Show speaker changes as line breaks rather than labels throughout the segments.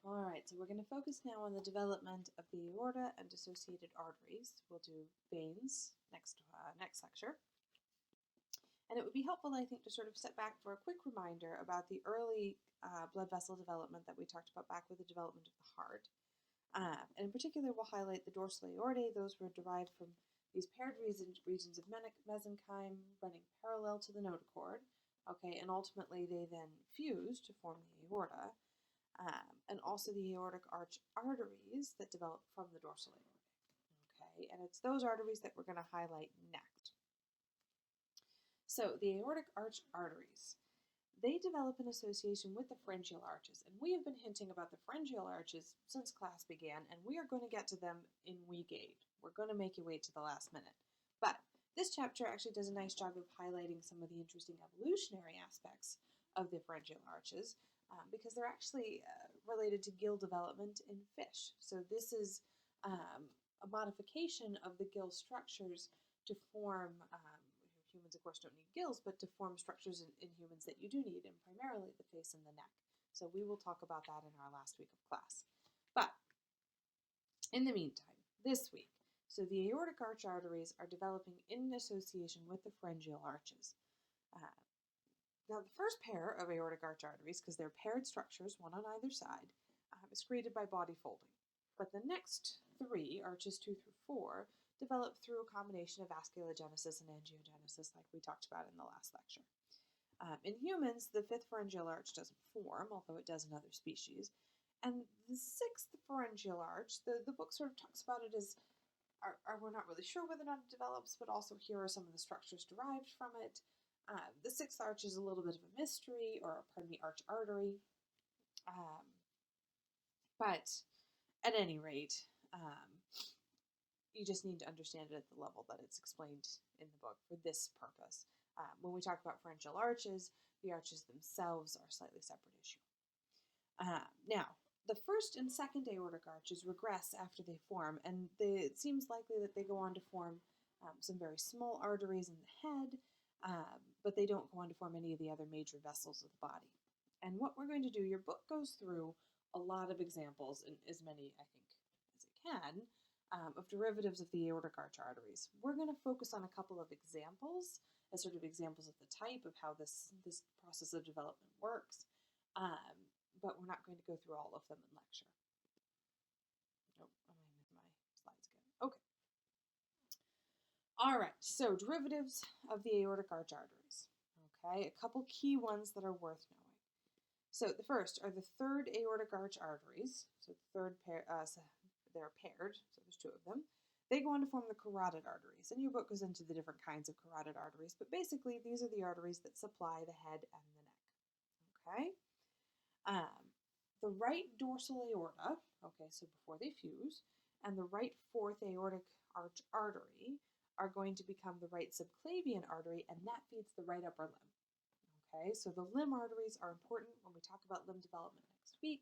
All right, so we're going to focus now on the development of the aorta and associated arteries. We'll do veins next lecture. And it would be helpful, I think, to sort of step back for a quick reminder about the early blood vessel development that we talked about back with the development of the heart. And in particular, we'll highlight the dorsal aortae. Those were derived from these paired regions of mesenchyme running parallel to the notochord. Okay, and ultimately they then fuse to form the aorta. And also the aortic arch arteries that develop from the dorsal aorta. Okay, and it's those arteries that we're going to highlight next. So the aortic arch arteries, they develop in association with the pharyngeal arches, and we have been hinting about the pharyngeal arches since class began, and we are going to get to them in week 8. We're going to make you wait to the last minute. But this chapter actually does a nice job of highlighting some of the interesting evolutionary aspects of the pharyngeal arches, because they're actually related to gill development in fish. So this is a modification of the gill structures to form, humans of course don't need gills, but to form structures in humans that you do need, and primarily the face and the neck. So we will talk about that in our last week of class. But in the meantime, this week, so the aortic arch arteries are developing in association with the pharyngeal arches. Now, the first pair of aortic arch arteries, because they're paired structures, one on either side, is created by body folding. But the next 3, arches 2 through 4, develop through a combination of vasculogenesis and angiogenesis, like we talked about in the last lecture. In humans, the 5th pharyngeal arch doesn't form, although it does in other species. And the 6th pharyngeal arch, the book sort of talks about it as, we're not really sure whether or not it develops, but also here are some of the structures derived from it. The 6th arch is a little bit of a mystery, or arch artery. But at any rate, you just need to understand it at the level that it's explained in the book for this purpose. When we talk about pharyngeal arches, the arches themselves are a slightly separate issue. Now, the first and second aortic arches regress after they form, and it seems likely that they go on to form some very small arteries in the head, but they don't go on to form any of the other major vessels of the body. And what we're going to do, your book goes through a lot of examples, and as many, I think, as it can, of derivatives of the aortic arch arteries. We're going to focus on a couple of examples, as sort of examples of the type of how this process of development works, but we're not going to go through all of them in lecture. Oh, I'm in my slides again. Okay. All right, so derivatives of the aortic arch arteries. Okay, a couple key ones that are worth knowing. So the first are the 3rd aortic arch arteries. So the third pair, they're paired, so there's 2 of them. They go on to form the carotid arteries, and your book goes into the different kinds of carotid arteries, but basically these are the arteries that supply the head and the neck. Okay? The right dorsal aorta, okay, so before they fuse, and the right 4th aortic arch artery are going to become the right subclavian artery, and that feeds the right upper limb. Okay, so the limb arteries are important when we talk about limb development next week.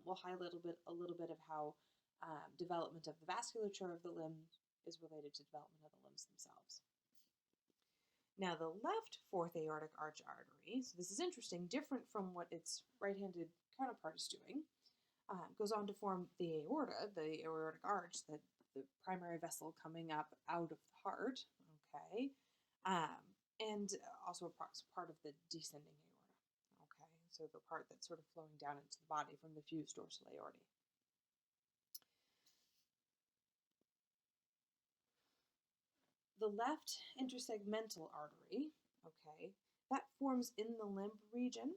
We'll highlight a little bit of how development of the vasculature of the limb is related to development of the limbs themselves. Now, the left 4th aortic arch artery, so this is interesting, different from what its right-handed counterpart is doing, goes on to form the aorta, the aortic arch, the primary vessel coming up out of the heart, okay, and also part of the descending aorta, okay, so the part that's sort of flowing down into the body from the fused dorsal aorta. The left intersegmental artery, okay, that forms in the limb region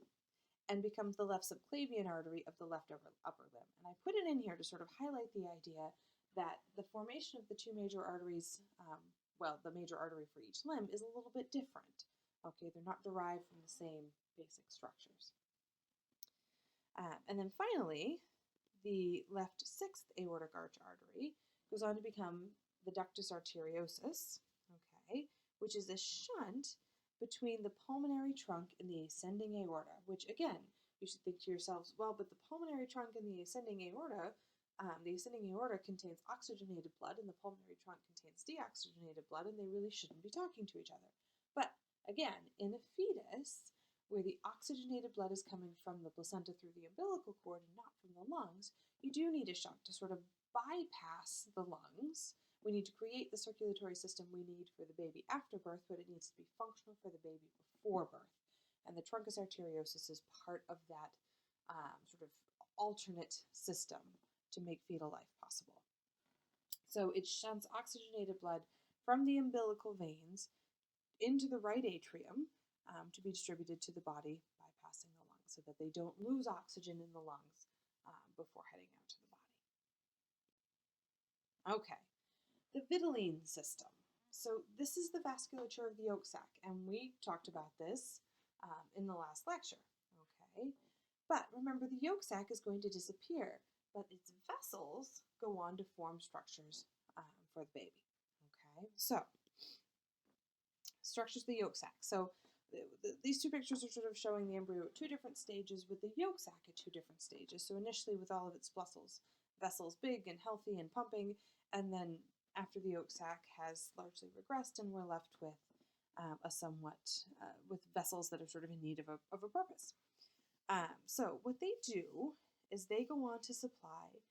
and becomes the left subclavian artery of the left upper limb. And I put it in here to sort of highlight the idea that the formation of the 2 major arteries, the major artery for each limb is a little bit different. Okay, they're not derived from the same basic structures. And then finally, the left 6th aortic arch artery goes on to become the ductus arteriosus, okay, which is a shunt between the pulmonary trunk and the ascending aorta, which again, you should think to yourselves, well, but the pulmonary trunk and the ascending aorta contains oxygenated blood and the pulmonary trunk contains deoxygenated blood, and they really shouldn't be talking to each other. But again, in a fetus, where the oxygenated blood is coming from the placenta through the umbilical cord and not from the lungs, you do need a shunt to sort of bypass the lungs. We need to create the circulatory system we need for the baby after birth, but it needs to be functional for the baby before birth. And the truncus arteriosus is part of that sort of alternate system to make fetal life possible. So it shunts oxygenated blood from the umbilical veins into the right atrium to be distributed to the body, bypassing the lungs so that they don't lose oxygen in the lungs before heading out to the body. Okay, the vitelline system. So this is the vasculature of the yolk sac, and we talked about this in the last lecture. Okay, but remember the yolk sac is going to disappear, but its vessels go on to form structures for the baby. Okay, so structures of the yolk sac. So these two pictures are sort of showing the embryo at two different stages with the yolk sac at two different stages. So initially with all of its vessels big and healthy and pumping, and then after the yolk sac has largely regressed and we're left with with vessels that are sort of in need of a purpose. So what they do is they go on to supply,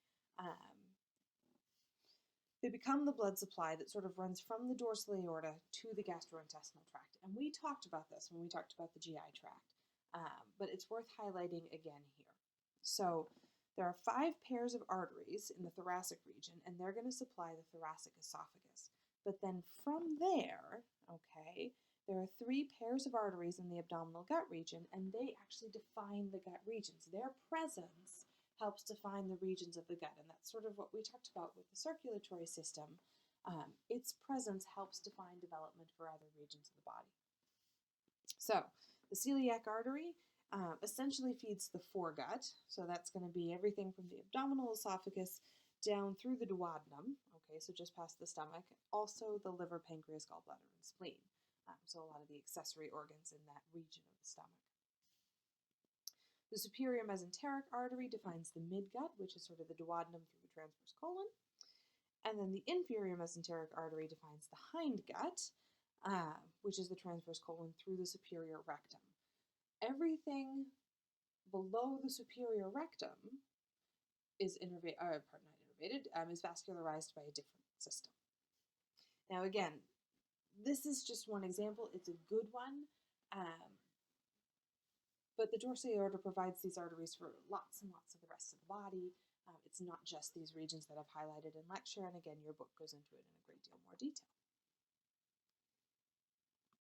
they become the blood supply that sort of runs from the dorsal aorta to the gastrointestinal tract. And we talked about this when we talked about the GI tract, but it's worth highlighting again here. So there are 5 pairs of arteries in the thoracic region, and they're going to supply the thoracic esophagus. But then from there, okay, there are 3 pairs of arteries in the abdominal gut region, and they actually define the gut regions. Their presence helps define the regions of the gut, and that's sort of what we talked about with the circulatory system. Its presence helps define development for other regions of the body. So the celiac artery essentially feeds the foregut, so that's going to be everything from the abdominal esophagus down through the duodenum, okay, so just past the stomach, also the liver, pancreas, gallbladder, and spleen. So a lot of the accessory organs in that region of the stomach. The superior mesenteric artery defines the midgut, which is sort of the duodenum through the transverse colon. And then the inferior mesenteric artery defines the hindgut, which is the transverse colon through the superior rectum. Everything below the superior rectum is is vascularized by a different system. Now again, this is just one example. It's a good one. But the dorsal aorta provides these arteries for lots and lots of the rest of the body. It's not just these regions that I've highlighted in lecture, and again, your book goes into it in a great deal more detail.